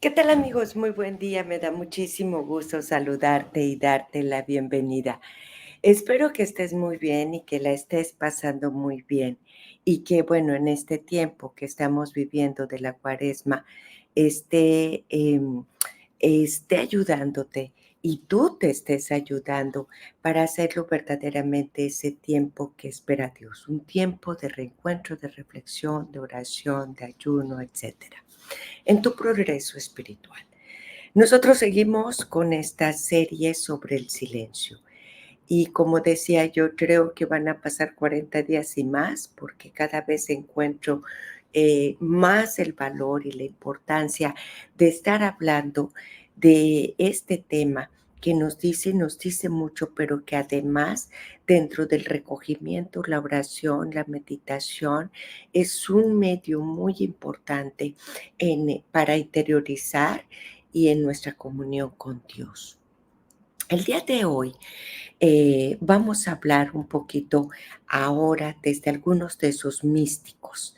¿Qué tal amigos? Muy buen día. Me da muchísimo gusto saludarte y darte la bienvenida. Espero que estés muy bien y que la estés pasando muy bien y que, bueno, en este tiempo que estamos viviendo de la Cuaresma esté ayudándote y tú te estés ayudando para hacerlo verdaderamente ese tiempo que espera Dios, un tiempo de reencuentro, de reflexión, de oración, de ayuno, etcétera, en tu progreso espiritual. Nosotros seguimos con esta serie sobre el silencio y como decía, yo creo que van a pasar 40 días y más porque cada vez encuentro más el valor y la importancia de estar hablando de este tema que nos dice mucho, pero que además dentro del recogimiento, la oración, la meditación, es un medio muy importante para interiorizar y en nuestra comunión con Dios. El día de hoy vamos a hablar un poquito ahora desde algunos de esos místicos.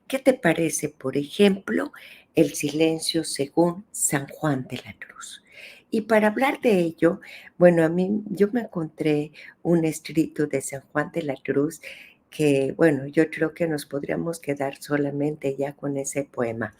¿Qué te parece, por ejemplo, el silencio según San Juan de la Cruz? Y para hablar de ello, bueno, yo me encontré un escrito de San Juan de la Cruz que, bueno, yo creo que nos podríamos quedar solamente ya con ese poema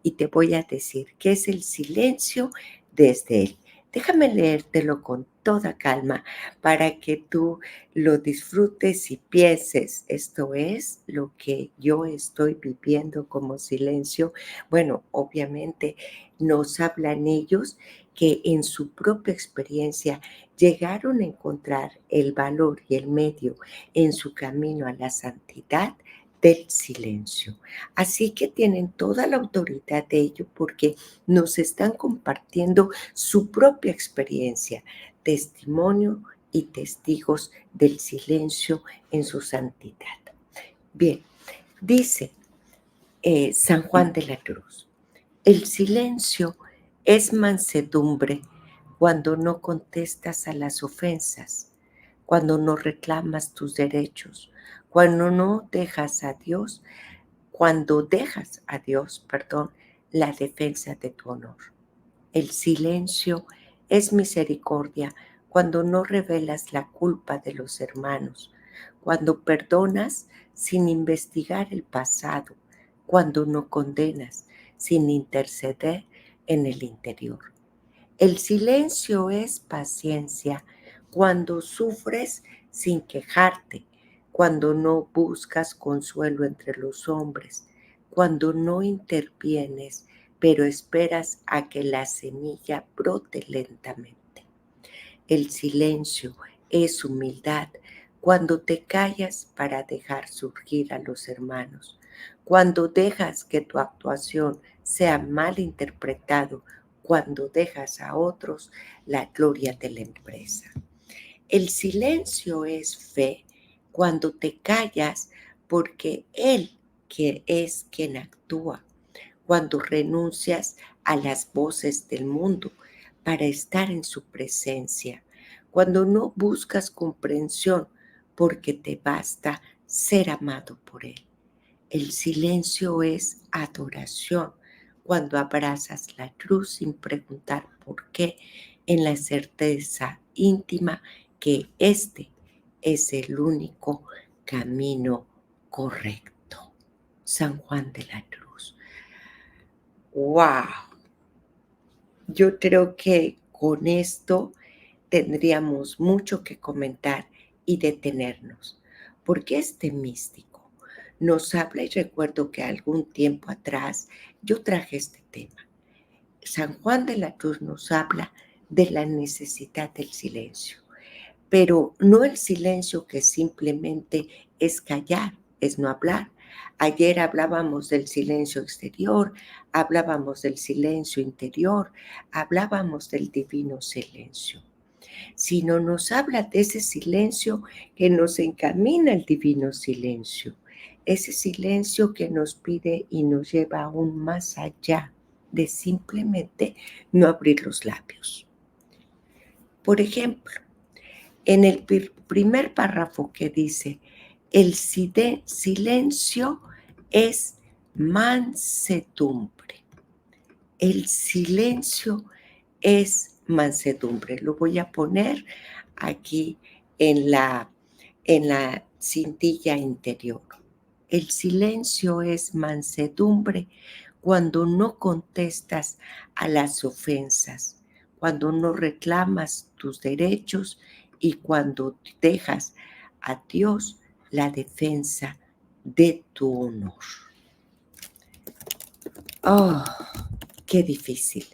y te voy a decir qué es el silencio desde él. Déjame leértelo con toda calma para que tú lo disfrutes y pienses, esto es lo que yo estoy viviendo como silencio. Bueno, obviamente nos hablan ellos que en su propia experiencia llegaron a encontrar el valor y el medio en su camino a la santidad del silencio. Así que tienen toda la autoridad de ello porque nos están compartiendo su propia experiencia, testimonio y testigos del silencio en su santidad. Bien, dice San Juan de la Cruz, el silencio es mansedumbre cuando no contestas a las ofensas, cuando no reclamas tus derechos, cuando dejas a Dios, perdón, la defensa de tu honor. El silencio es misericordia cuando no revelas la culpa de los hermanos, cuando perdonas sin investigar el pasado, cuando no condenas sin interceder en el interior. El silencio es paciencia cuando sufres sin quejarte, cuando no buscas consuelo entre los hombres, cuando no intervienes, pero esperas a que la semilla brote lentamente. El silencio es humildad cuando te callas para dejar surgir a los hermanos, cuando dejas que tu actuación sea mal interpretado, cuando dejas a otros la gloria de la empresa. El silencio es fe cuando te callas porque Él que es quien actúa, cuando renuncias a las voces del mundo para estar en su presencia, cuando no buscas comprensión porque te basta ser amado por Él. El silencio es adoración cuando abrazas la cruz sin preguntar por qué, en la certeza íntima que este es el único camino correcto. San Juan de la Cruz. ¡Wow! Yo creo que con esto tendríamos mucho que comentar y detenernos, porque este místico nos habla, y recuerdo que algún tiempo atrás yo traje este tema. San Juan de la Cruz nos habla de la necesidad del silencio, pero no el silencio que simplemente es callar, es no hablar. Ayer hablábamos del silencio exterior, hablábamos del silencio interior, hablábamos del divino silencio, sino nos habla de ese silencio que nos encamina al divino silencio, ese silencio que nos pide y nos lleva aún más allá de simplemente no abrir los labios. Por ejemplo, en el primer párrafo que dice, el silencio es mansedumbre. El silencio es mansedumbre. Lo voy a poner aquí en la cintilla interior. El silencio es mansedumbre cuando no contestas a las ofensas, cuando no reclamas tus derechos y cuando dejas a Dios la defensa de tu honor. Oh, qué difícil,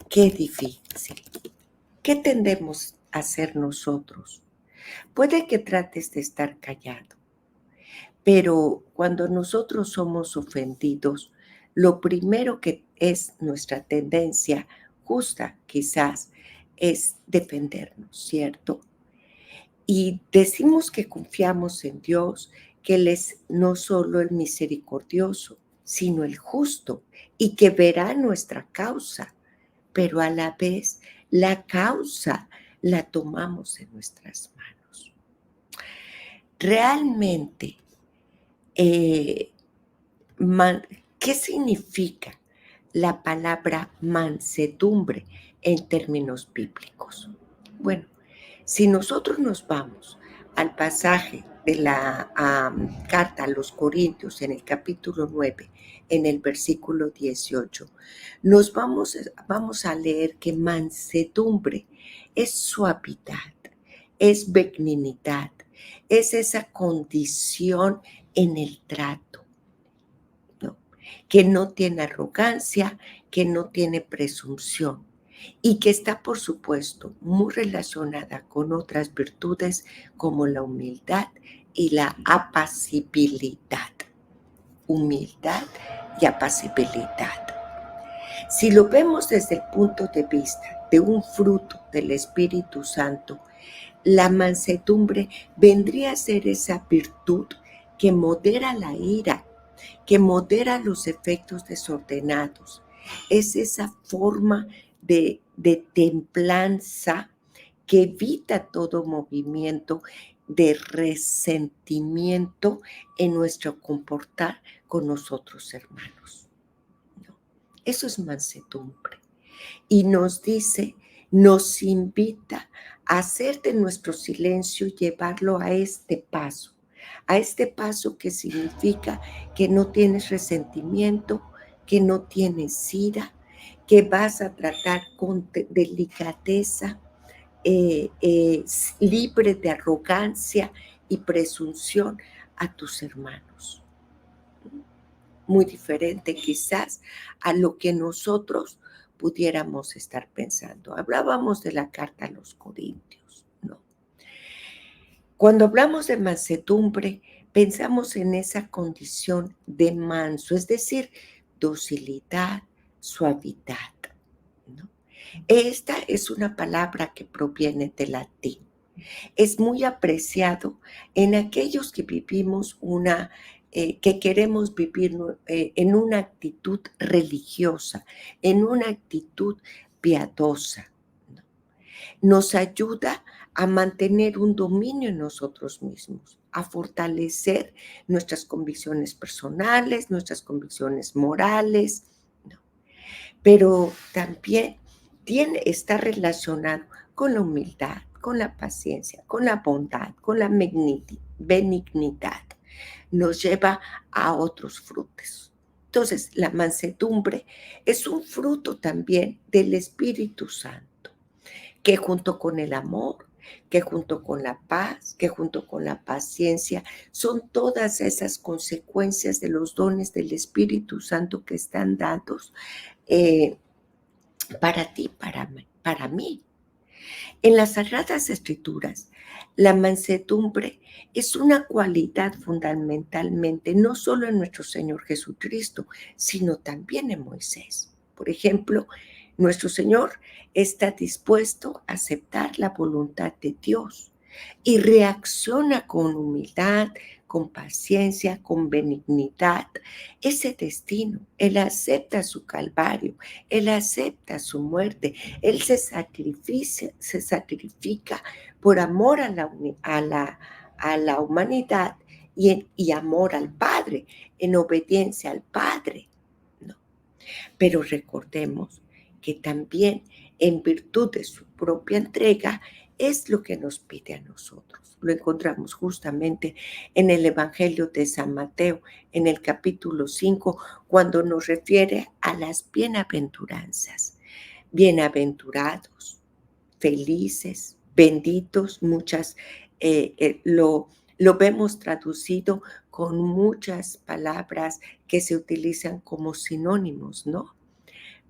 qué difícil. ¿Qué tendemos a hacer nosotros? Puede que trates de estar callado, pero cuando nosotros somos ofendidos, lo primero que es nuestra tendencia justa, quizás, es defendernos, ¿cierto? Y decimos que confiamos en Dios, que Él es no solo el misericordioso, sino el justo, y que verá nuestra causa, pero a la vez la causa la tomamos en nuestras manos. Realmente, eh, ¿qué significa la palabra mansedumbre en términos bíblicos? Bueno, si nosotros nos vamos al pasaje de la carta a los Corintios en el capítulo 9, en el versículo 18, nos vamos a leer que mansedumbre es suavidad, es benignidad, es esa condición en el trato, ¿no? Que no tiene arrogancia, que no tiene presunción y que está, por supuesto, muy relacionada con otras virtudes como la humildad y la apacibilidad. Humildad y apacibilidad. Si lo vemos desde el punto de vista de un fruto del Espíritu Santo, la mansedumbre vendría a ser esa virtud que modera la ira, que modera los efectos desordenados. Es esa forma de templanza que evita todo movimiento de resentimiento en nuestro comportar con nosotros hermanos, ¿no? Eso es mansedumbre. Y nos invita a hacer de nuestro silencio, llevarlo a este paso que significa que no tienes resentimiento, que no tienes ira, que vas a tratar con delicadeza, libre de arrogancia y presunción a tus hermanos. Muy diferente quizás a lo que nosotros pudiéramos estar pensando. Hablábamos de la carta a los Corintios, ¿no? Cuando hablamos de mansedumbre, pensamos en esa condición de manso, es decir, docilidad, suavidad, ¿no? Esta es una palabra que proviene del latín. Es muy apreciado en aquellos que vivimos que queremos vivir en una actitud religiosa, en una actitud piadosa, ¿no? Nos ayuda a mantener un dominio en nosotros mismos, a fortalecer nuestras convicciones personales, nuestras convicciones morales, ¿no? Pero también está relacionado con la humildad, con la paciencia, con la bondad, con la benignidad. Nos lleva a otros frutos. Entonces, la mansedumbre es un fruto también del Espíritu Santo, que junto con el amor, que junto con la paz, que junto con la paciencia, son todas esas consecuencias de los dones del Espíritu Santo que están dados para ti, para mí. En las Sagradas Escrituras, la mansedumbre es una cualidad fundamentalmente no solo en nuestro Señor Jesucristo, sino también en Moisés. Por ejemplo, nuestro Señor está dispuesto a aceptar la voluntad de Dios y reacciona con humildad, con paciencia, con benignidad ese destino. Él acepta su calvario, Él acepta su muerte, Él se sacrifica por amor a la humanidad y amor al Padre, en obediencia al Padre, ¿no? Pero recordemos que también en virtud de su propia entrega es lo que nos pide a nosotros. Lo encontramos justamente en el Evangelio de San Mateo, en el capítulo 5, cuando nos refiere a las bienaventuranzas. Bienaventurados, felices, benditos, muchas, lo vemos traducido con muchas palabras que se utilizan como sinónimos, ¿no?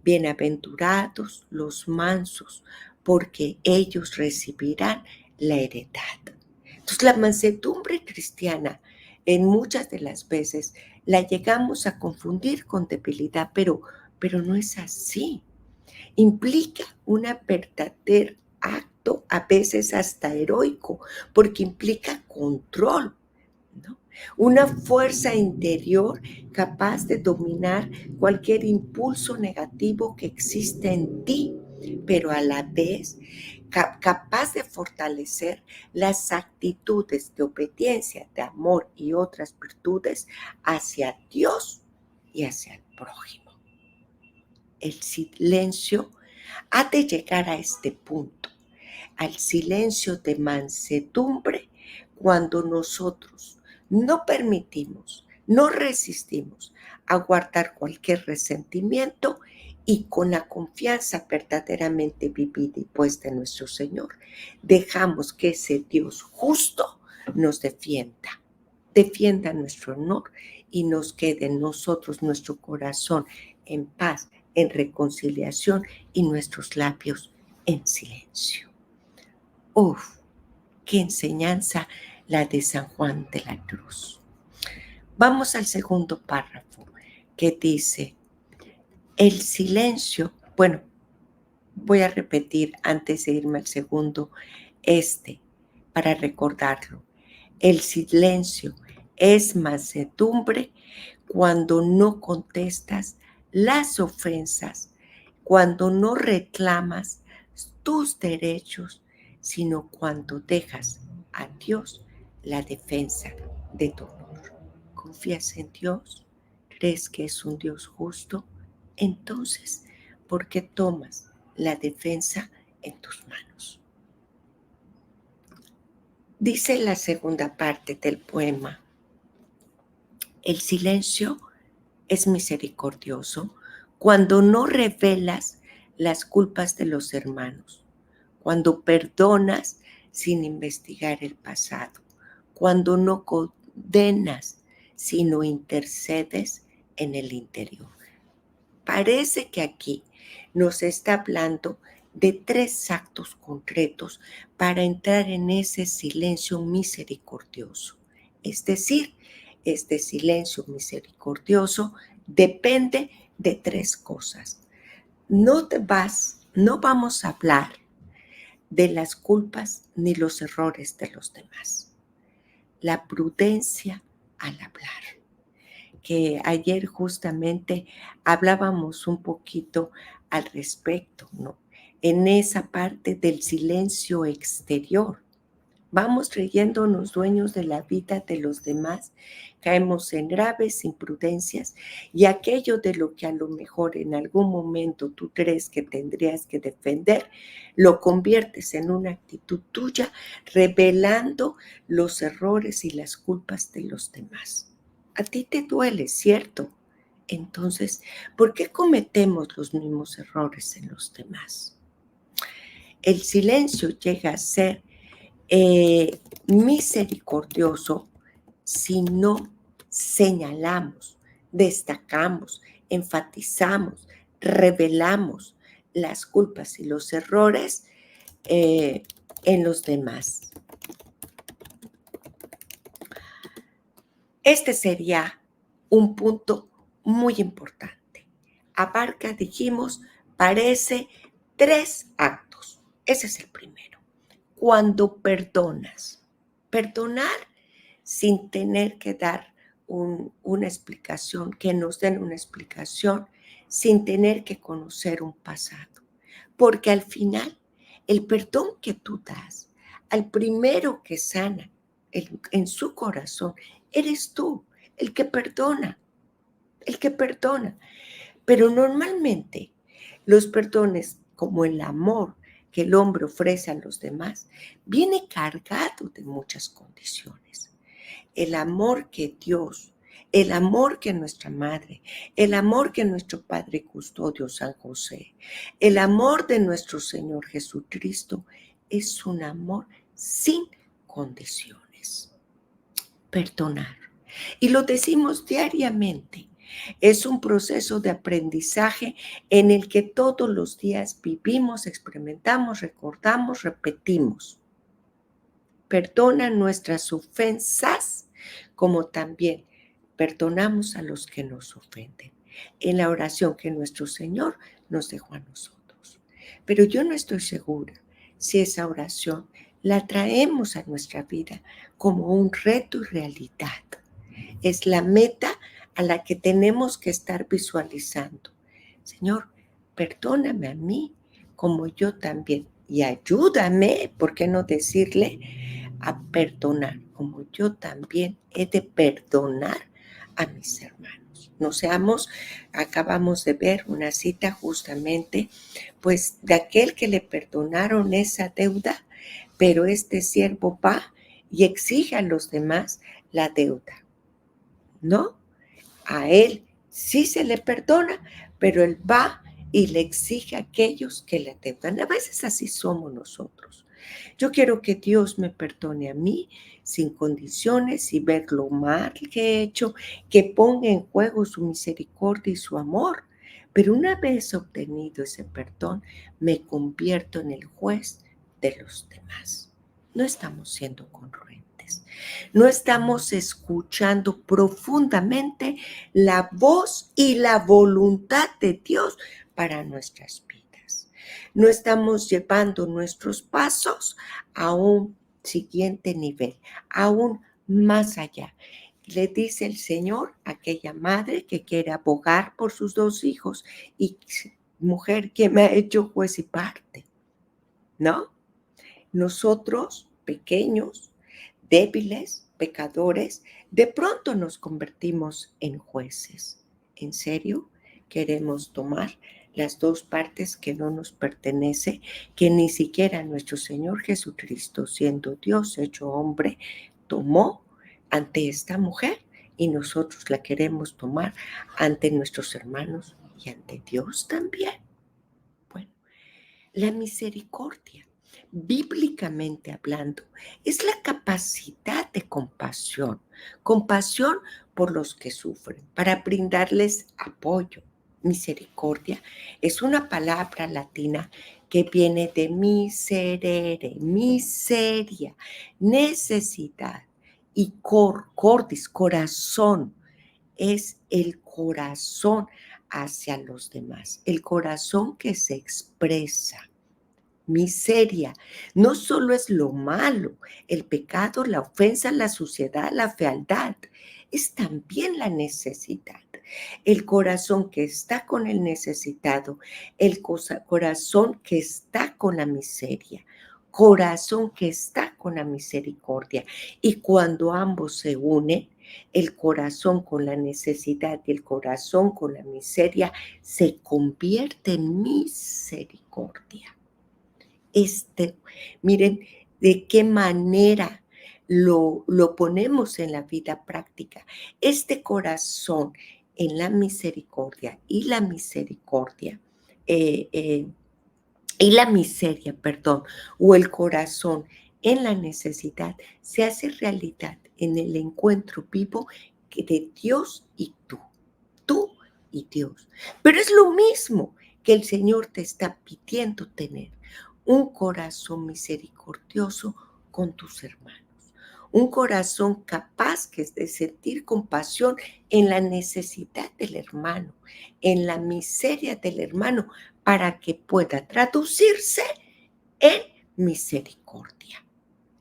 Bienaventurados los mansos, porque ellos recibirán la heredad. Entonces, la mansedumbre cristiana, en muchas de las veces, la llegamos a confundir con debilidad, pero no es así. Implica un verdadero acto, a veces hasta heroico, porque implica control, ¿no? Una fuerza interior capaz de dominar cualquier impulso negativo que existe en ti, pero a la vez capaz de fortalecer las actitudes de obediencia, de amor y otras virtudes hacia Dios y hacia el prójimo. El silencio ha de llegar a este punto, al silencio de mansedumbre, cuando nosotros no permitimos, no resistimos a guardar cualquier resentimiento y con la confianza verdaderamente vivida y puesta en nuestro Señor, dejamos que ese Dios justo nos defienda nuestro honor y nos quede en nosotros nuestro corazón en paz, en reconciliación y nuestros labios en silencio. ¡Uf! ¡Qué enseñanza la de San Juan de la Cruz! Vamos al segundo párrafo que dice, el silencio, bueno, voy a repetir antes de irme al segundo, para recordarlo. El silencio es mansedumbre cuando no contestas las ofensas, cuando no reclamas tus derechos, sino cuando dejas a Dios la defensa de tu honor. ¿Confías en Dios? ¿Crees que es un Dios justo? Entonces, ¿por qué tomas la defensa en tus manos? Dice la segunda parte del poema, el silencio es misericordioso cuando no revelas las culpas de los hermanos, cuando perdonas sin investigar el pasado, cuando no condenas, sino intercedes en el interior. Parece que aquí nos está hablando de 3 actos concretos para entrar en ese silencio misericordioso. Es decir, este silencio misericordioso depende de 3 cosas. No vamos a hablar de las culpas ni los errores de los demás. La prudencia al hablar, que ayer justamente hablábamos un poquito al respecto, ¿no? En esa parte del silencio exterior. Vamos creyéndonos dueños de la vida de los demás, caemos en graves imprudencias y aquello de lo que a lo mejor en algún momento tú crees que tendrías que defender, lo conviertes en una actitud tuya, revelando los errores y las culpas de los demás. A ti te duele, ¿cierto? Entonces, ¿por qué cometemos los mismos errores en los demás? El silencio llega a ser misericordioso si no señalamos, destacamos, enfatizamos, revelamos las culpas y los errores en los demás. Este sería un punto muy importante. Abarca, dijimos, parece 3 actos. Ese es el primero. Cuando perdonas. Perdonar sin tener que dar una explicación, que nos den una explicación, sin tener que conocer un pasado. Porque al final, el perdón que tú das, al primero que sana en su corazón, eres tú, el que perdona, el que perdona. Pero normalmente los perdones, como el amor que el hombre ofrece a los demás, viene cargado de muchas condiciones. El amor que Dios, el amor que nuestra madre, el amor que nuestro Padre Custodio San José, el amor de nuestro Señor Jesucristo es un amor sin condiciones. Perdonar. Y lo decimos diariamente. Es un proceso de aprendizaje en el que todos los días vivimos, experimentamos, recordamos, repetimos. Perdona nuestras ofensas, como también perdonamos a los que nos ofenden, en la oración que nuestro Señor nos dejó a nosotros. Pero yo no estoy segura si esa oración la traemos a nuestra vida como un reto y realidad. Es la meta a la que tenemos que estar visualizando. Señor, perdóname a mí como yo también, y ayúdame, ¿por qué no decirle? A perdonar, como yo también he de perdonar a mis hermanos. No seamos, acabamos de ver una cita justamente, pues de aquel que le perdonaron esa deuda, pero este siervo va y exige a los demás la deuda, ¿no? A él sí se le perdona, pero él va y le exige a aquellos que le deudan. A veces así somos nosotros. Yo quiero que Dios me perdone a mí sin condiciones y ver lo mal que he hecho, que ponga en juego su misericordia y su amor. Pero una vez obtenido ese perdón, me convierto en el juez de los demás. No estamos siendo congruentes. No estamos escuchando profundamente la voz y la voluntad de Dios para nuestras vidas. No estamos llevando nuestros pasos a un siguiente nivel, aún más allá. Le dice el Señor a aquella madre que quiere abogar por sus dos hijos y mujer que me ha hecho juez y parte, ¿no? Nosotros, pequeños, débiles, pecadores, de pronto nos convertimos en jueces. ¿En serio? Queremos tomar las dos partes que no nos pertenece, que ni siquiera nuestro Señor Jesucristo, siendo Dios hecho hombre, tomó ante esta mujer, y nosotros la queremos tomar ante nuestros hermanos y ante Dios también. Bueno, la misericordia, bíblicamente hablando, es la capacidad de compasión, compasión por los que sufren, para brindarles apoyo. Misericordia es una palabra latina que viene de miserere, miseria, necesidad, y cordis, corazón, es el corazón hacia los demás, el corazón que se expresa. Miseria no solo es lo malo, el pecado, la ofensa, la suciedad, la fealdad, es también la necesidad. El corazón que está con el necesitado, el corazón que está con la miseria, corazón que está con la misericordia. Y cuando ambos se unen, el corazón con la necesidad y el corazón con la miseria, se convierte en misericordia. Miren de qué manera lo ponemos en la vida práctica. Este corazón en la misericordia y la misericordia, eh, eh, y la miseria, perdón, o el corazón en la necesidad, se hace realidad en el encuentro vivo de Dios y tú y Dios. Pero es lo mismo que el Señor te está pidiendo tener, un corazón misericordioso con tus hermanos. Un corazón capaz que es de sentir compasión en la necesidad del hermano, en la miseria del hermano, para que pueda traducirse en misericordia.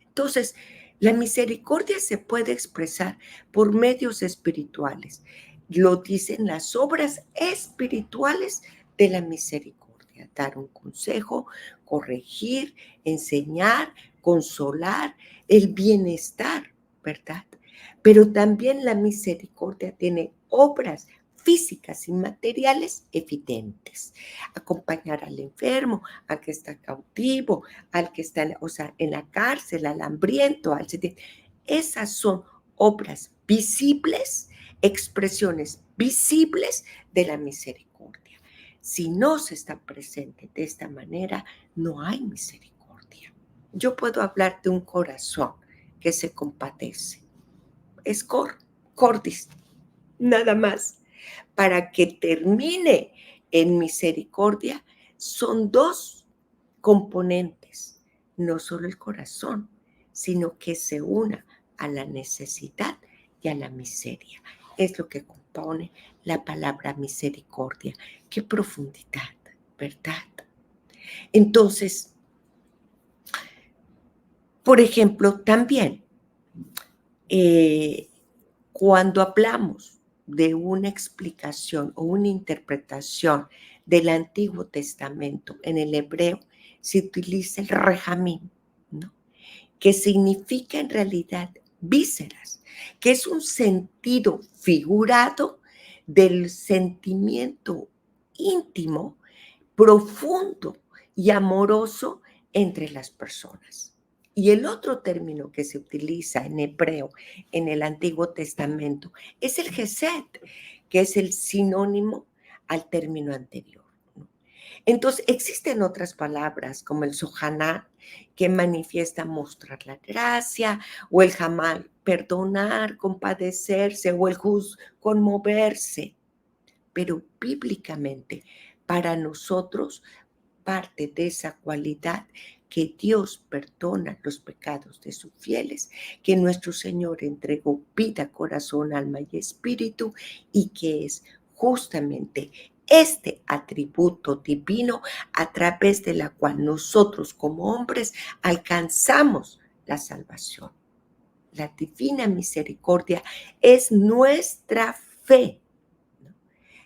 Entonces, la misericordia se puede expresar por medios espirituales. Lo dicen las obras espirituales de la misericordia. Dar un consejo, corregir, enseñar, consolar, el bienestar, ¿verdad? Pero también la misericordia tiene obras físicas y materiales evidentes. Acompañar al enfermo, al que está cautivo, al que está, o sea, en la cárcel, al hambriento, al sediento. Esas son obras visibles, expresiones visibles de la misericordia. Si no se está presente de esta manera, no hay misericordia. Yo puedo hablar de un corazón que se compadece. Es cordis, nada más. Para que termine en misericordia, son dos componentes, no solo el corazón, sino que se una a la necesidad y a la miseria. Es lo que compone la palabra misericordia. Qué profundidad, ¿verdad? Entonces, por ejemplo, también cuando hablamos de una explicación o una interpretación del Antiguo Testamento en el hebreo, se utiliza el rejamín, ¿no? Que significa en realidad vísceras, que es un sentido figurado del sentimiento íntimo, profundo y amoroso entre las personas. Y el otro término que se utiliza en hebreo en el Antiguo Testamento es el gesed, que es el sinónimo al término anterior. Entonces, existen otras palabras como el sohaná, que manifiesta mostrar la gracia, o el jamal, perdonar, compadecerse, o el juz, conmoverse. Pero bíblicamente, para nosotros, parte de esa cualidad que Dios perdona los pecados de sus fieles, que nuestro Señor entregó vida, corazón, alma y espíritu, y que es justamente este atributo divino a través de la cual nosotros como hombres alcanzamos la salvación. La divina misericordia es nuestra fe,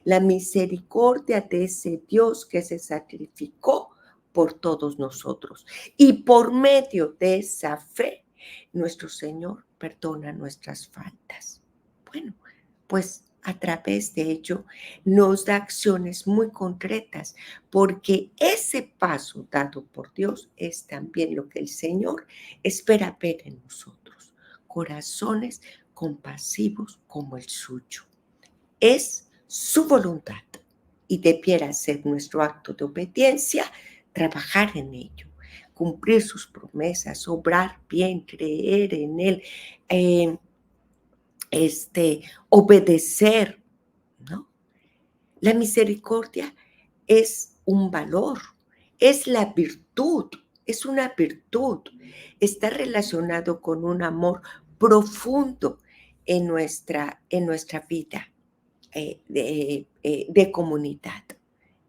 la misericordia de ese Dios que se sacrificó por todos nosotros. Y por medio de esa fe, nuestro Señor perdona nuestras faltas. Bueno, pues a través de ello nos da acciones muy concretas, porque ese paso dado por Dios es también lo que el Señor espera ver en nosotros. Corazones compasivos como el suyo. Es su voluntad y debiera ser nuestro acto de obediencia trabajar en ello, cumplir sus promesas, obrar bien, creer en Él, eh, obedecer, ¿no? La misericordia es un valor, es la virtud, es una virtud. Está relacionado con un amor profundo en nuestra vida de comunidad,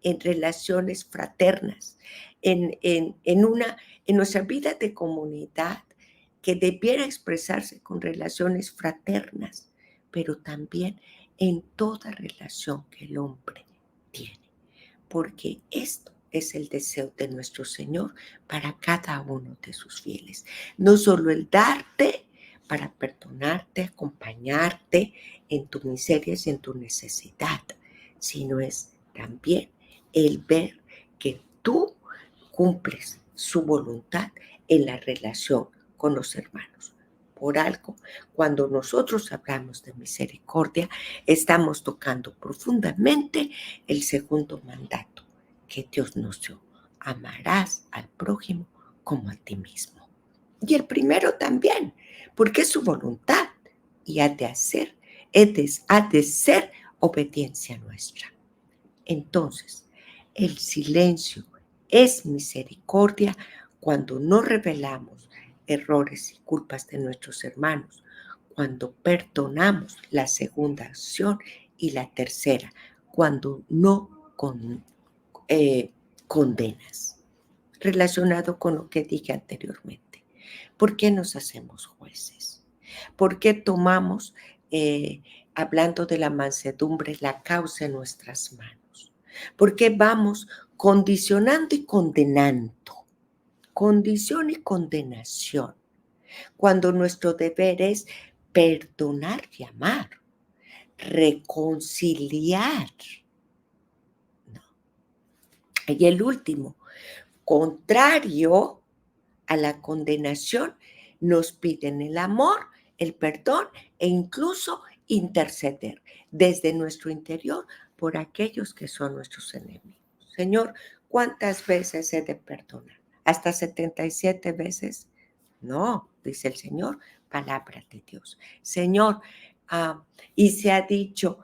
en relaciones fraternas, en nuestra vida de comunidad que debiera expresarse con relaciones fraternas, pero también en toda relación que el hombre tiene, porque esto es el deseo de nuestro Señor para cada uno de sus fieles. No solo el darte para perdonarte, acompañarte en tus miserias y en tu necesidad, sino es también el ver que tú cumples su voluntad en la relación con los hermanos. Por algo, cuando nosotros hablamos de misericordia, estamos tocando profundamente el segundo mandato que Dios nos dio. Amarás al prójimo como a ti mismo. Y el primero también, porque es su voluntad y ha de ser obediencia nuestra. Entonces, el silencio es misericordia cuando no revelamos errores y culpas de nuestros hermanos, cuando perdonamos la segunda acción y la tercera, cuando no condenas. Relacionado con lo que dije anteriormente. ¿Por qué nos hacemos jueces? ¿Por qué tomamos, hablando de la mansedumbre, la causa en nuestras manos? ¿Por qué vamos condicionando y condenando? Condición y condenación. Cuando nuestro deber es perdonar y amar. reconciliar. ¿No? Y el último, contrario a la condenación, nos piden el amor, el perdón e incluso interceder desde nuestro interior por aquellos que son nuestros enemigos. Señor, ¿cuántas veces he de perdonar? ¿Hasta 77 veces? No, dice el Señor, palabra de Dios. Señor, ah, y se ha dicho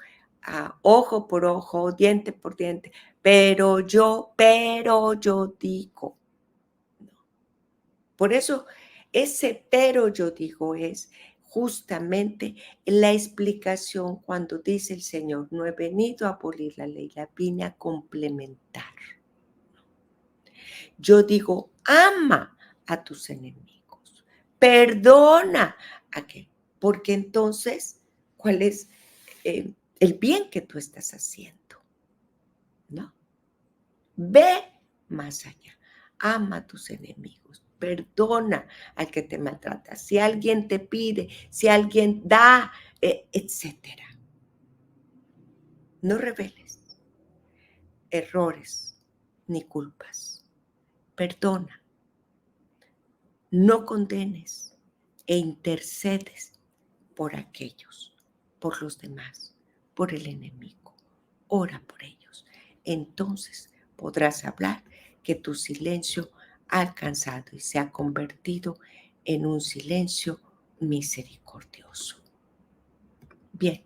ojo por ojo, diente por diente, pero yo digo. Por eso, ese pero yo digo es justamente la explicación cuando dice el Señor, no he venido a abolir la ley, la vine a complementar. Yo digo, ama a tus enemigos, perdona a que, porque entonces, ¿cuál es el bien que tú estás haciendo? ¿No? Ve más allá. Ama a tus enemigos. Perdona al que te maltrata. Si alguien te pide, si alguien da, etcétera. No reveles errores ni culpas. Perdona. No condenes e intercedes por aquellos, por los demás, por el enemigo. Ora por ellos. Entonces podrás hablar que tu silencio ha alcanzado y se ha convertido en un silencio misericordioso. Bien,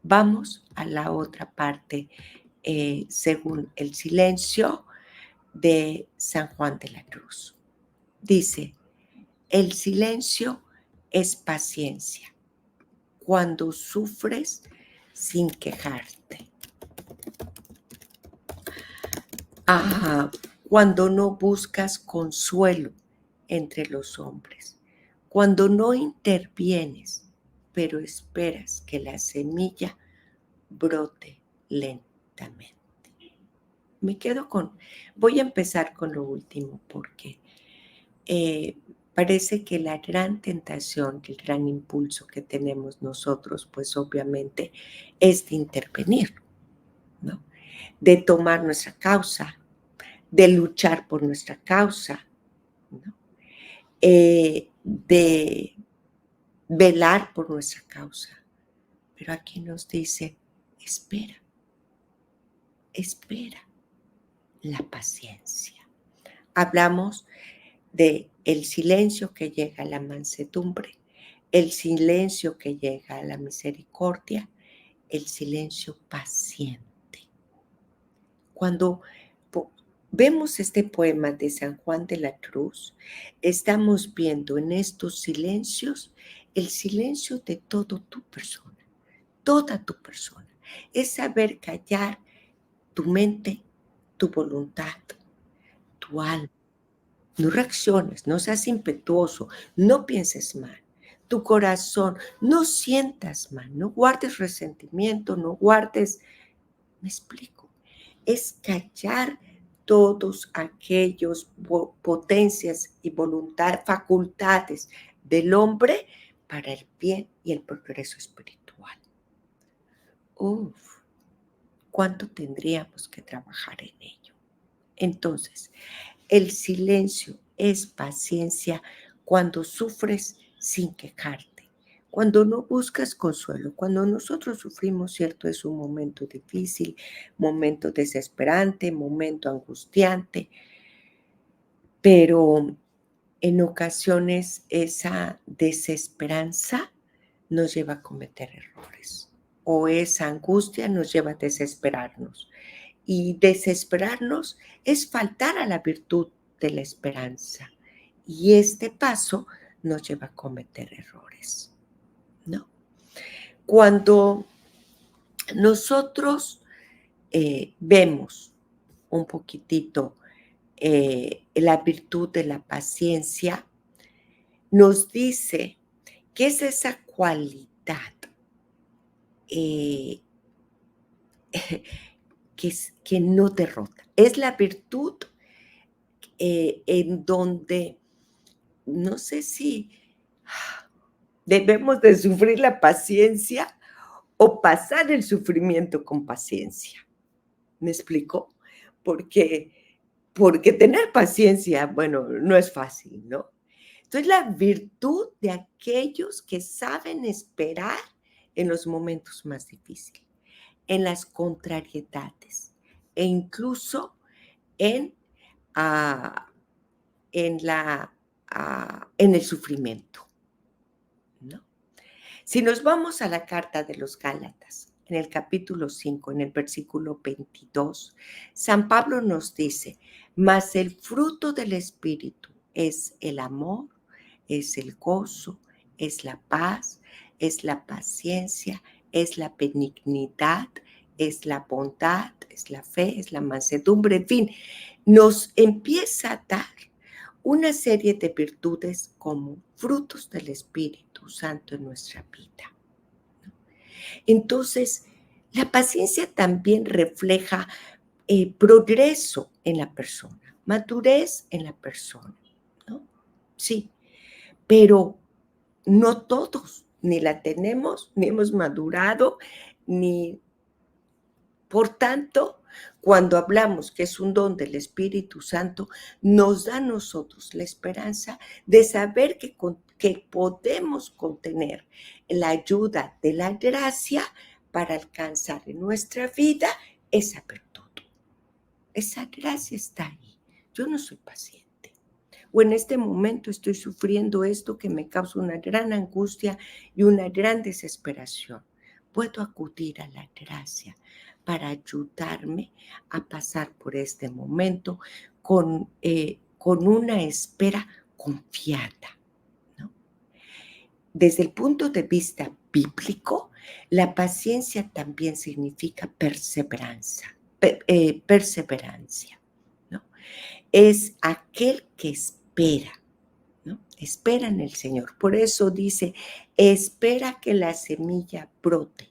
vamos a la otra parte, según el silencio de San Juan de la Cruz. Dice, el silencio es paciencia cuando sufres sin quejarte. Cuando no buscas consuelo entre los hombres, cuando no intervienes, pero esperas que la semilla brote lentamente. Voy a empezar con lo último porque parece que la gran tentación, el gran impulso que tenemos nosotros, pues obviamente es de intervenir, ¿no? De tomar nuestra causa, de luchar por nuestra causa, ¿no? De velar por nuestra causa. Pero aquí nos dice, espera la paciencia. Hablamos de el silencio que llega a la mansedumbre, el silencio que llega a la misericordia, el silencio paciente. Cuando vemos este poema de San Juan de la Cruz, estamos viendo en estos silencios el silencio de toda tu persona. Es saber callar tu mente, tu voluntad, tu alma. No reacciones, no seas impetuoso, no pienses mal. Tu corazón, no sientas mal, no guardes resentimiento, no guardes. Me explico. Es callar todos aquellos potencias y voluntad, facultades del hombre para el bien y el progreso espiritual. Uf, ¿cuánto tendríamos que trabajar en ello? Entonces, el silencio es paciencia cuando sufres sin quejarte, cuando no buscas consuelo, cuando nosotros sufrimos, cierto, es un momento difícil, momento desesperante, momento angustiante, pero en ocasiones esa desesperanza nos lleva a cometer errores o esa angustia nos lleva a desesperarnos. Y desesperarnos es faltar a la virtud de la esperanza. Y este paso nos lleva a cometer errores, ¿no? Cuando nosotros vemos un poquitito la virtud de la paciencia, nos dice que es esa cualidad que no derrota. Es la virtud en donde no sé si debemos de sufrir la paciencia o pasar el sufrimiento con paciencia. ¿Me explico? Porque, porque tener paciencia, bueno, no es fácil, ¿no? Entonces, la virtud de aquellos que saben esperar en los momentos más difíciles, en las contrariedades e incluso en, ah, en el sufrimiento, ¿no? Si nos vamos a la carta de los Gálatas, en el capítulo 5, en el versículo 22, San Pablo nos dice, mas el fruto del Espíritu es el amor, es el gozo, es la paz, es la paciencia, es la benignidad, es la bondad, es la fe, es la mansedumbre, en fin, nos empieza a dar una serie de virtudes como frutos del Espíritu Santo en nuestra vida. Entonces, la paciencia también refleja progreso en la persona, madurez en la persona, ¿no? Sí, pero no todos, ni la tenemos, ni hemos madurado, ni por tanto, cuando hablamos que es un don del Espíritu Santo, nos da a nosotros la esperanza de saber que podemos contener la ayuda de la gracia para alcanzar en nuestra vida esa virtud. Esa gracia está ahí. Yo no soy paciente. O en este momento estoy sufriendo esto que me causa una gran angustia y una gran desesperación. Puedo acudir a la gracia para ayudarme a pasar por este momento con una espera confiada, ¿no? Desde el punto de vista bíblico, la paciencia también significa perseverancia, perseverancia, ¿no? Es aquel que espera, ¿no? Espera en el Señor. Por eso dice, espera que la semilla brote.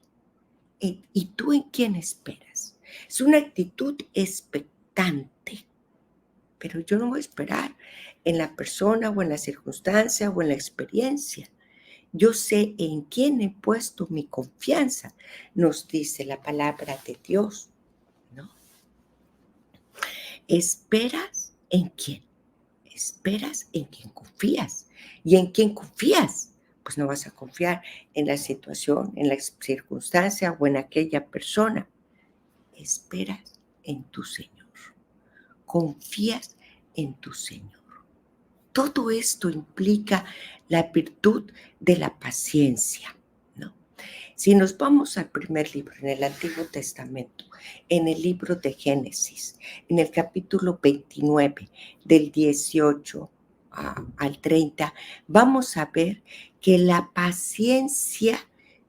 ¿Y tú en quién esperas? Es una actitud expectante, pero yo no voy a esperar en la persona o en la circunstancia o en la experiencia. Yo sé en quién he puesto mi confianza, nos dice la palabra de Dios, ¿no? ¿Esperas en quién? Esperas en quien confías. ¿Y en quién confías? Pues no vas a confiar en la situación, en la circunstancia o en aquella persona. Esperas en tu Señor. Confías en tu Señor. Todo esto implica la virtud de la paciencia, ¿no? Si nos vamos al primer libro, en el Antiguo Testamento, en el libro de Génesis, en el capítulo 29, del 18 al 30, vamos a ver que la paciencia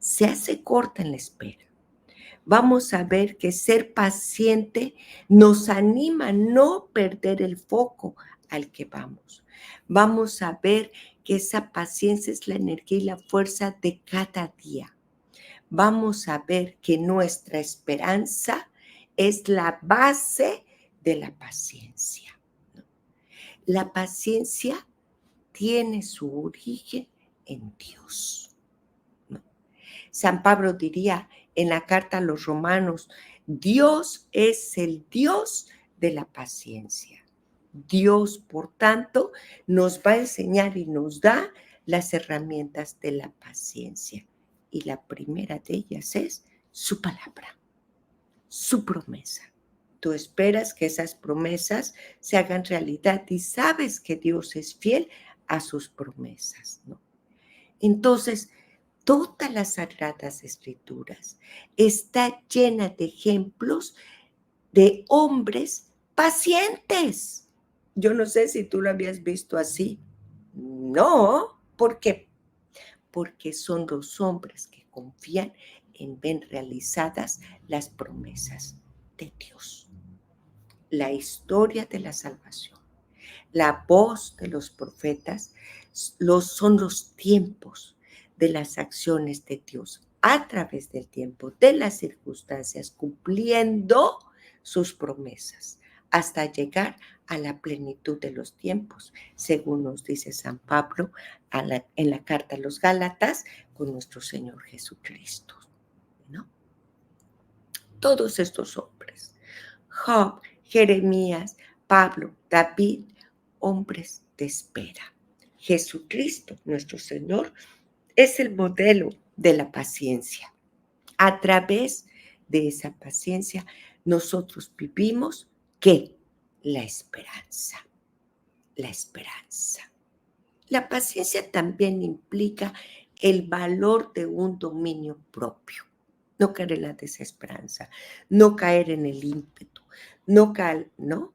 se hace corta en la espera. Vamos a ver que ser paciente nos anima a no perder el foco al que vamos. Vamos a ver que esa paciencia es la energía y la fuerza de cada día. Vamos a ver que nuestra esperanza es la base de la paciencia, ¿no? La paciencia tiene su origen en Dios, ¿no? San Pablo diría en la carta a los Romanos, Dios es el Dios de la paciencia. Dios, por tanto, nos va a enseñar y nos da las herramientas de la paciencia. Y la primera de ellas es su palabra, su promesa. Tú esperas que esas promesas se hagan realidad y sabes que Dios es fiel a sus promesas, ¿no? Entonces, todas las Sagradas Escrituras está llena de ejemplos de hombres pacientes. Yo no sé si tú lo habías visto así. No, ¿por qué? Porque son los hombres que confían en ver realizadas las promesas de Dios. La historia de la salvación, la voz de los profetas, son los tiempos de las acciones de Dios a través del tiempo, de las circunstancias, cumpliendo sus promesas hasta llegar a la plenitud de los tiempos, según nos dice San Pablo en la carta a los Gálatas con nuestro Señor Jesucristo, ¿no? Todos estos hombres, Job, Jeremías, Pablo, David, hombres de espera. Jesucristo, nuestro Señor, es el modelo de la paciencia. A través de esa paciencia, nosotros vivimos, ¿qué? La esperanza. La esperanza. La paciencia también implica el valor de un dominio propio. No caer en la desesperanza, no caer en el ímpetu, no caer, ¿no?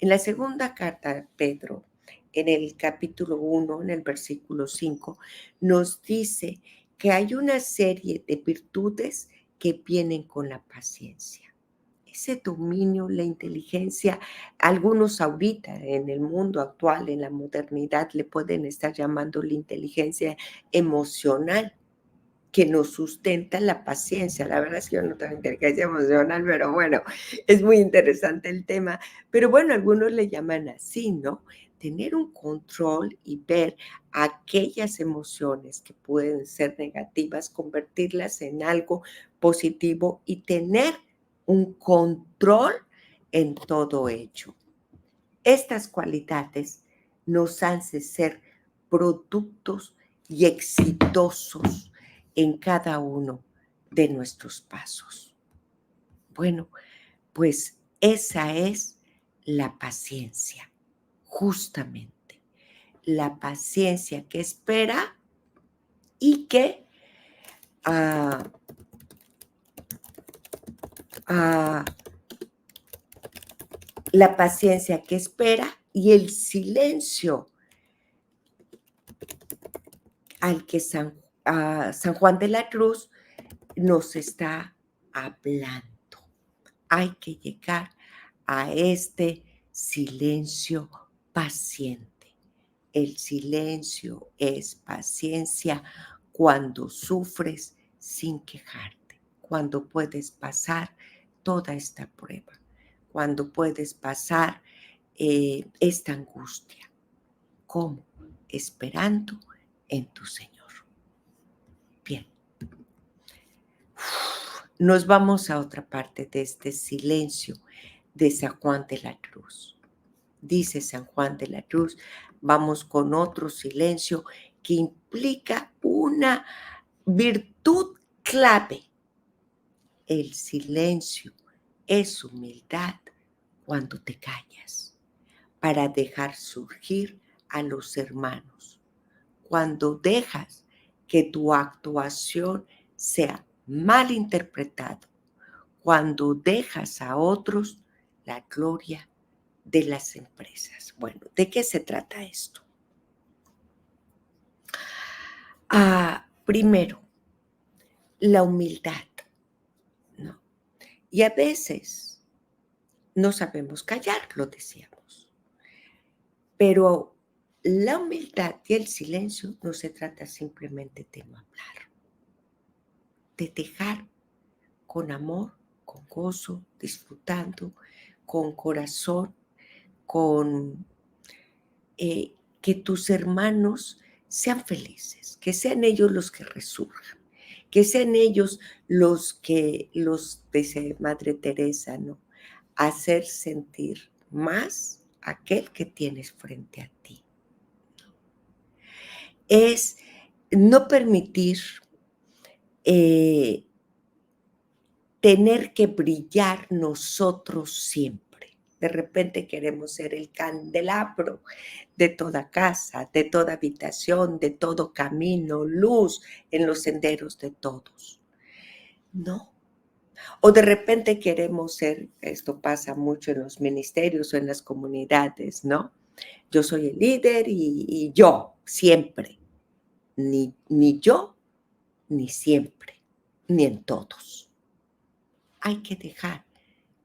En la segunda carta de Pedro, en el capítulo 1, en el versículo 5, nos dice que hay una serie de virtudes que vienen con la paciencia. Ese dominio, la inteligencia, algunos ahorita en el mundo actual, en la modernidad, le pueden estar llamando la inteligencia emocional, que nos sustenta la paciencia. La verdad es que yo no tengo inteligencia emocional, pero bueno, es muy interesante el tema. Pero bueno, algunos le llaman así, ¿no? Tener un control y ver aquellas emociones que pueden ser negativas, convertirlas en algo positivo y tener un control en todo ello. Estas cualidades nos hacen ser productos y exitosos en cada uno de nuestros pasos. Bueno, pues esa es la paciencia, justamente. La paciencia que espera y que ah, ah, la paciencia que espera y el silencio al que San Juan de la Cruz nos está hablando. Hay que llegar a este silencio paciente. El silencio es paciencia cuando sufres sin quejarte, cuando puedes pasar toda esta prueba, cuando puedes pasar esta angustia. ¿Cómo? Esperando en tu Señor. Bien. Nos vamos a otra parte de este silencio de San Juan de la Cruz. Dice San Juan de la Cruz, vamos con otro silencio que implica una virtud clave. El silencio es humildad cuando te callas para dejar surgir a los hermanos. Cuando dejas que tu actuación sea mal interpretado, cuando dejas a otros la gloria de las empresas. Bueno, ¿de qué se trata esto? Primero, la humildad, ¿no? Y a veces no sabemos callar, lo decíamos, pero la humildad y el silencio no se trata simplemente de no hablar, de dejar con amor, con gozo, disfrutando, con corazón, con que tus hermanos sean felices, que sean ellos los que resurjan, que sean ellos dice Madre Teresa, ¿no? Hacer sentir más aquel que tienes frente a ti. Es no permitir tener que brillar nosotros siempre. De repente queremos ser el candelabro de toda casa, de toda habitación, de todo camino, luz en los senderos de todos. No. O de repente queremos ser, esto pasa mucho en los ministerios o en las comunidades, ¿no? Yo soy el líder y yo, siempre. Ni yo, ni siempre, ni en todos. Hay que dejar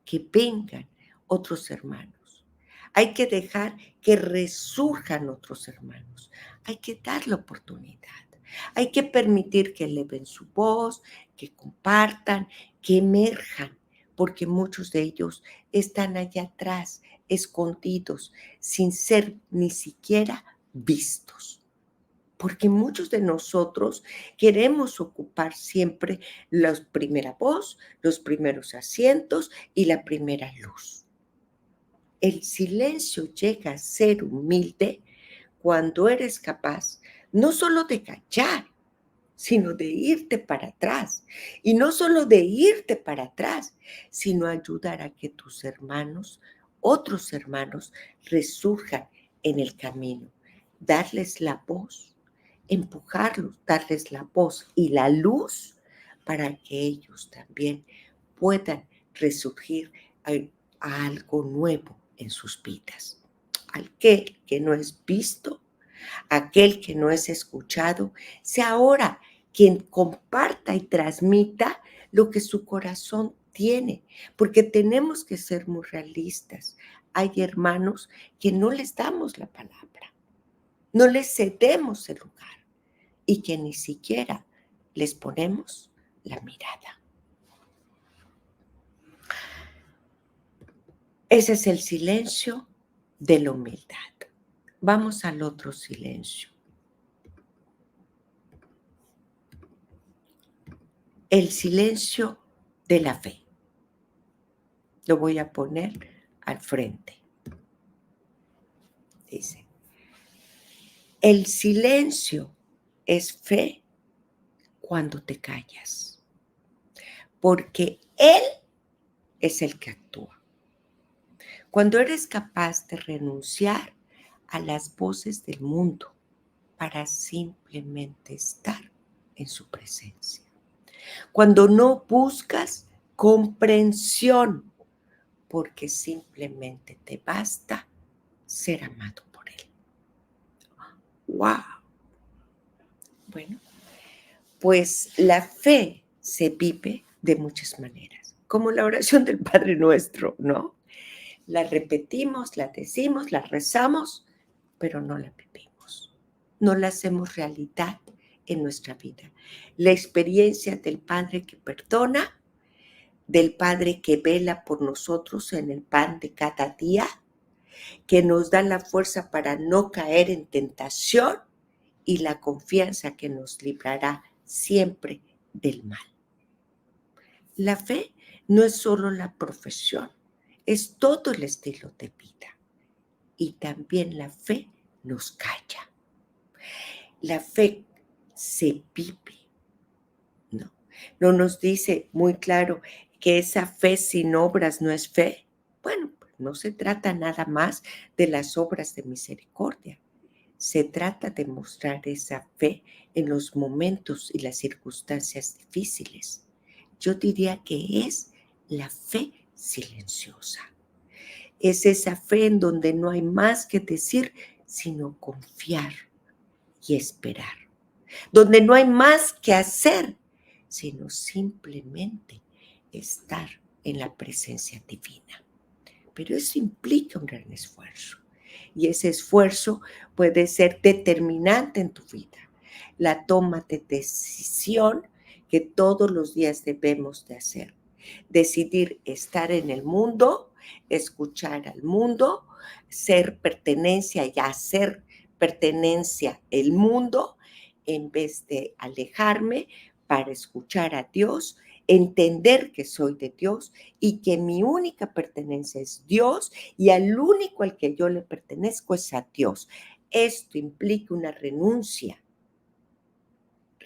que vengan otros hermanos. Hay que dejar que resurjan otros hermanos. Hay que dar la oportunidad. Hay que permitir que eleven su voz, que compartan, que emerjan, porque muchos de ellos están allá atrás, escondidos, sin ser ni siquiera vistos. porque muchos de nosotros queremos ocupar siempre la primera voz, los primeros asientos y la primera luz. El silencio llega a ser humilde cuando eres capaz no solo de callar, sino de irte para atrás. Y no solo de irte para atrás, sino ayudar a que tus hermanos, otros hermanos, resurjan en el camino. Darles la voz, empujarlos, darles la voz y la luz para que ellos también puedan resurgir a algo nuevo en sus vidas. Aquel que no es visto, aquel que no es escuchado, sea ahora quien comparta y transmita lo que su corazón tiene, porque tenemos que ser muy realistas. Hay hermanos que no les damos la palabra, no les cedemos el lugar y que ni siquiera les ponemos la mirada. Ese es el silencio de la humildad. Vamos al otro silencio. El silencio de la fe. Lo voy a poner al frente. Dice, el silencio es fe cuando te callas, porque Él es el que actúa. Cuando eres capaz de renunciar a las voces del mundo para simplemente estar en su presencia. Cuando no buscas comprensión, porque simplemente te basta ser amado por Él. ¡Wow! Bueno, pues la fe se vive de muchas maneras, como la oración del Padre Nuestro, ¿no? La repetimos, la decimos, la rezamos, pero no la vivimos. No la hacemos realidad en nuestra vida. La experiencia del Padre que perdona, del Padre que vela por nosotros en el pan de cada día, que nos da la fuerza para no caer en tentación y la confianza que nos librará siempre del mal. La fe no es solo la profesión, es todo el estilo de vida. Y también la fe nos calla. La fe se vive, ¿no? No nos dice muy claro que esa fe sin obras no es fe. Bueno, pues no se trata nada más de las obras de misericordia. Se trata de mostrar esa fe en los momentos y las circunstancias difíciles. Yo diría que es la fe silenciosa. Es esa fe en donde no hay más que decir, sino confiar y esperar. Donde no hay más que hacer, sino simplemente estar en la presencia divina. Pero eso implica un gran esfuerzo. Y ese esfuerzo puede ser determinante en tu vida. La toma de decisión que todos los días debemos de hacer. Decidir estar en el mundo, escuchar al mundo, ser pertenencia y hacer pertenencia el mundo, en vez de alejarme para escuchar a Dios, entender que soy de Dios y que mi única pertenencia es Dios y al único al que yo le pertenezco es a Dios. Esto implica una renuncia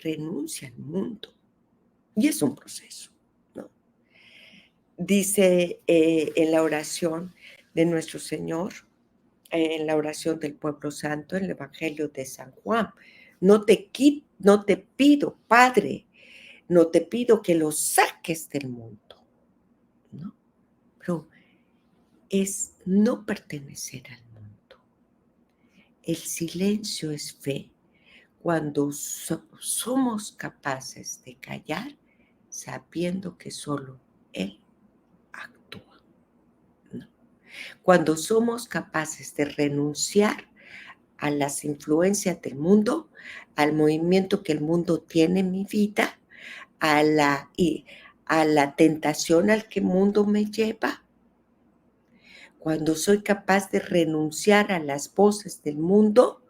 al mundo y es un proceso, ¿no? Dice en la oración de nuestro Señor, en la oración del pueblo santo, en el Evangelio de San Juan, no te pido, Padre, no te pido que lo saques del mundo, ¿no? Pero es no pertenecer al mundo. El silencio es fe cuando somos capaces de callar sabiendo que solo Él actúa, ¿no? Cuando somos capaces de renunciar a las influencias del mundo, al movimiento que el mundo tiene en mi vida, a la tentación al que el mundo me lleva, cuando soy capaz de renunciar a las voces del mundo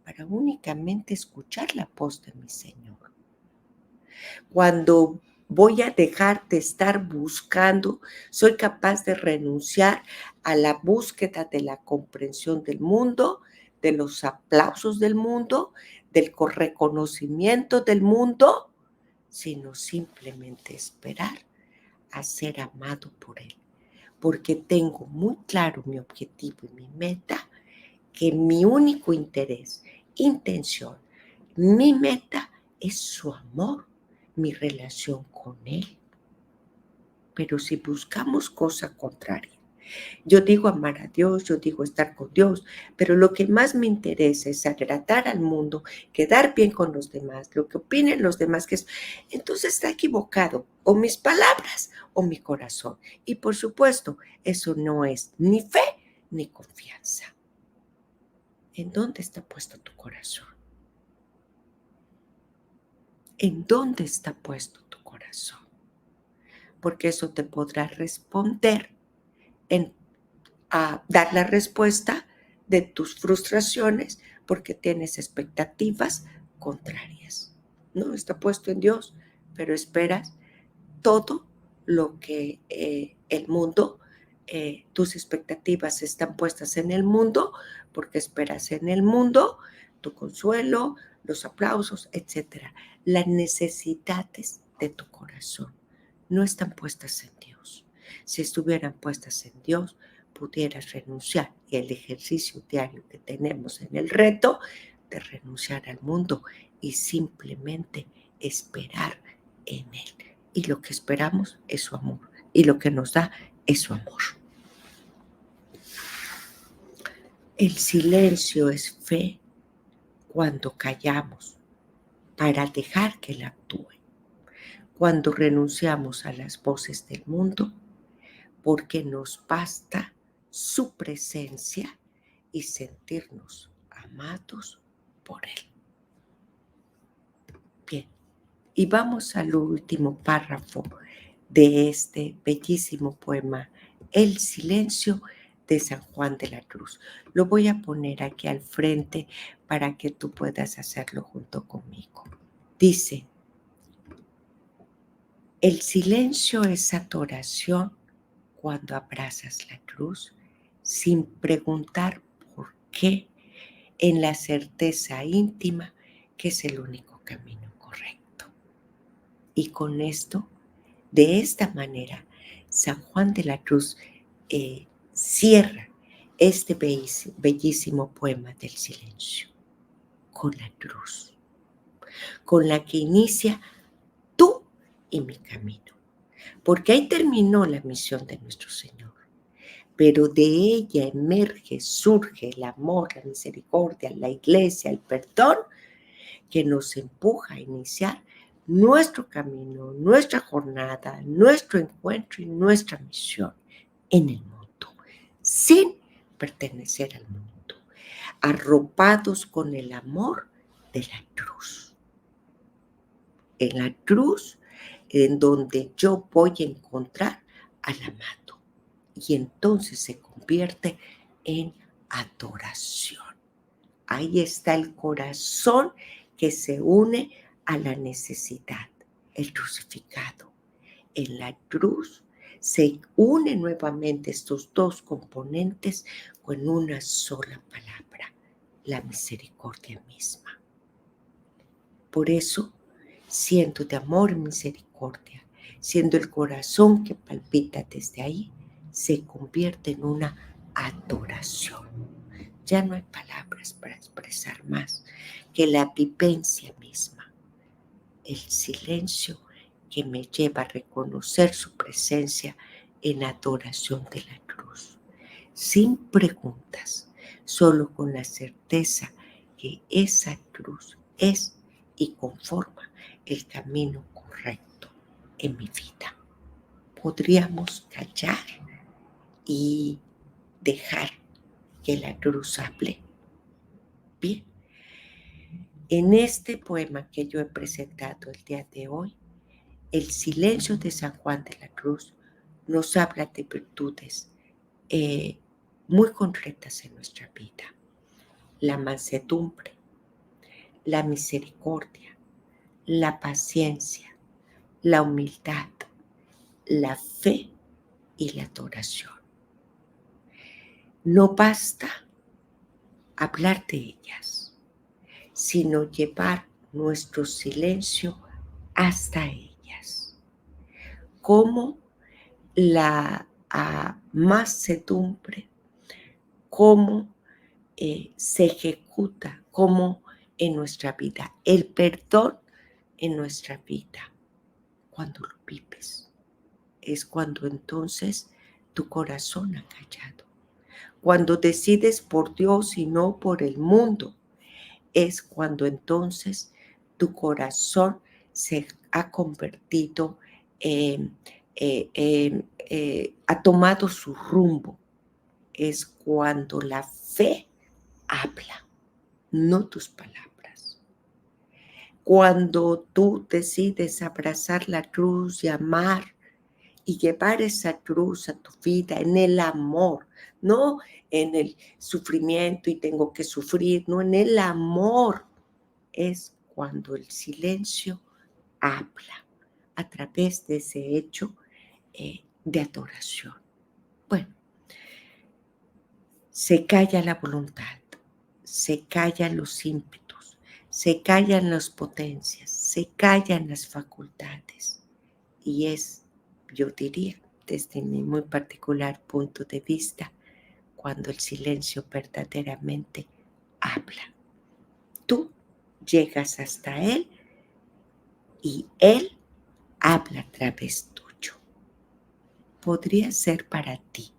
para únicamente escuchar la voz de mi Señor. Cuando voy a dejar de estar buscando, soy capaz de renunciar a la búsqueda de la comprensión del mundo, de los aplausos del mundo, del reconocimiento del mundo, sino simplemente esperar a ser amado por Él. Porque tengo muy claro mi objetivo y mi meta, que mi único interés, intención, mi meta es su amor, mi relación con Él. Pero si buscamos cosa contraria, yo digo amar a Dios, yo digo estar con Dios, pero lo que más me interesa es agradar al mundo, quedar bien con los demás, lo que opinen los demás, entonces está equivocado, o mis palabras o mi corazón. Y por supuesto, eso no es ni fe ni confianza. ¿En dónde está puesto tu corazón? ¿En dónde está puesto tu corazón? Porque eso te podrá responder a dar la respuesta de tus frustraciones porque tienes expectativas contrarias. No está puesto en Dios, pero esperas todo lo que el mundo, tus expectativas están puestas en el mundo porque esperas en el mundo tu consuelo, los aplausos, etc. Las necesidades de tu corazón no están puestas en Dios. Si estuvieran puestas en Dios, pudieras renunciar. Y el ejercicio diario que tenemos en el reto de renunciar al mundo y simplemente esperar en Él. Y lo que esperamos es su amor. Y lo que nos da es su amor. El silencio es fe cuando callamos para dejar que Él actúe. Cuando renunciamos a las voces del mundo, porque nos basta su presencia y sentirnos amados por Él. Bien, y vamos al último párrafo de este bellísimo poema, El silencio de San Juan de la Cruz. Lo voy a poner aquí al frente para que tú puedas hacerlo junto conmigo. Dice, el silencio es adoración cuando abrazas la cruz sin preguntar por qué, en la certeza íntima que es el único camino correcto. Y con esto, de esta manera, San Juan de la Cruz cierra este bellísimo poema del silencio con la cruz, con la que inicia tú y mi camino, porque ahí terminó la misión de nuestro Señor. Pero de ella emerge, surge el amor, la misericordia, la iglesia, el perdón, que nos empuja a iniciar nuestro camino, nuestra jornada, nuestro encuentro y nuestra misión en el mundo, sin pertenecer al mundo, arropados con el amor de la cruz. En la cruz, en donde yo voy a encontrar al amado. Y entonces se convierte en adoración. Ahí está el corazón que se une a la necesidad, el crucificado. En la cruz se unen nuevamente estos dos componentes con una sola palabra, la misericordia misma. Por eso, siendo de amor y misericordia, siendo el corazón que palpita desde ahí, se convierte en una adoración. Ya no hay palabras para expresar más que la vivencia misma, el silencio que me lleva a reconocer su presencia en adoración de la cruz, sin preguntas, solo con la certeza que esa cruz es y conforma el camino correcto en mi vida. Podríamos callar y dejar que la cruz hable. Bien, en este poema que yo he presentado el día de hoy, el silencio de San Juan de la Cruz nos habla de virtudes muy concretas en nuestra vida. La mansedumbre, la misericordia, la paciencia, la humildad, la fe y la adoración. No basta hablar de ellas, sino llevar nuestro silencio hasta ellas. Como la mansedumbre, cómo se ejecuta, cómo en nuestra vida, el perdón en nuestra vida, cuando lo vives, es cuando entonces tu corazón ha callado. Cuando decides por Dios y no por el mundo, es cuando entonces tu corazón se ha convertido ha tomado su rumbo. Es cuando la fe habla, no tus palabras. Cuando tú decides abrazar la cruz y amar y llevar esa cruz a tu vida en el amor, no en el sufrimiento y tengo que sufrir, no, en el amor, es cuando el silencio habla a través de ese hecho de adoración. Bueno, se calla la voluntad, se callan los ímpetus, se callan las potencias, se callan las facultades. Y es, yo diría, desde mi muy particular punto de vista, cuando el silencio verdaderamente habla. Tú llegas hasta él y él habla a través tuyo. Podría ser para ti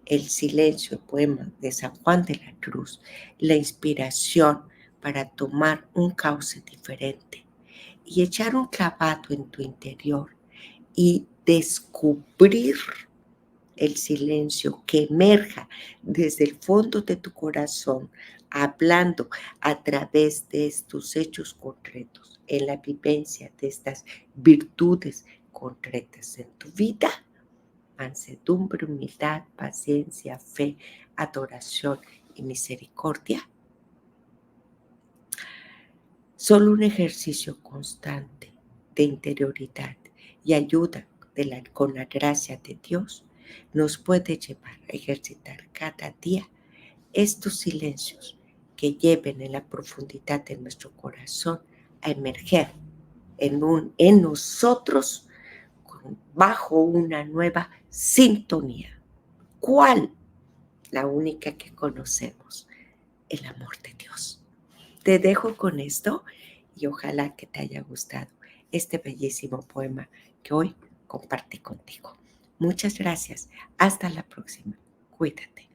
el silencio, el poema de San Juan de la Cruz, la inspiración para tomar un cauce diferente y echar un clavado en tu interior y descubrir el silencio que emerja desde el fondo de tu corazón, hablando a través de estos hechos concretos, en la vivencia de estas virtudes concretas en tu vida: mansedumbre, humildad, paciencia, fe, adoración y misericordia. Solo un ejercicio constante de interioridad y ayuda con la gracia de Dios nos puede llevar a ejercitar cada día estos silencios que lleven en la profundidad de nuestro corazón a emerger en nosotros bajo una nueva sintonía. ¿Cuál? La única que conocemos: el amor de Dios. Te dejo con esto y ojalá que te haya gustado este bellísimo poema que hoy compartí contigo. Muchas gracias. Hasta la próxima. Cuídate.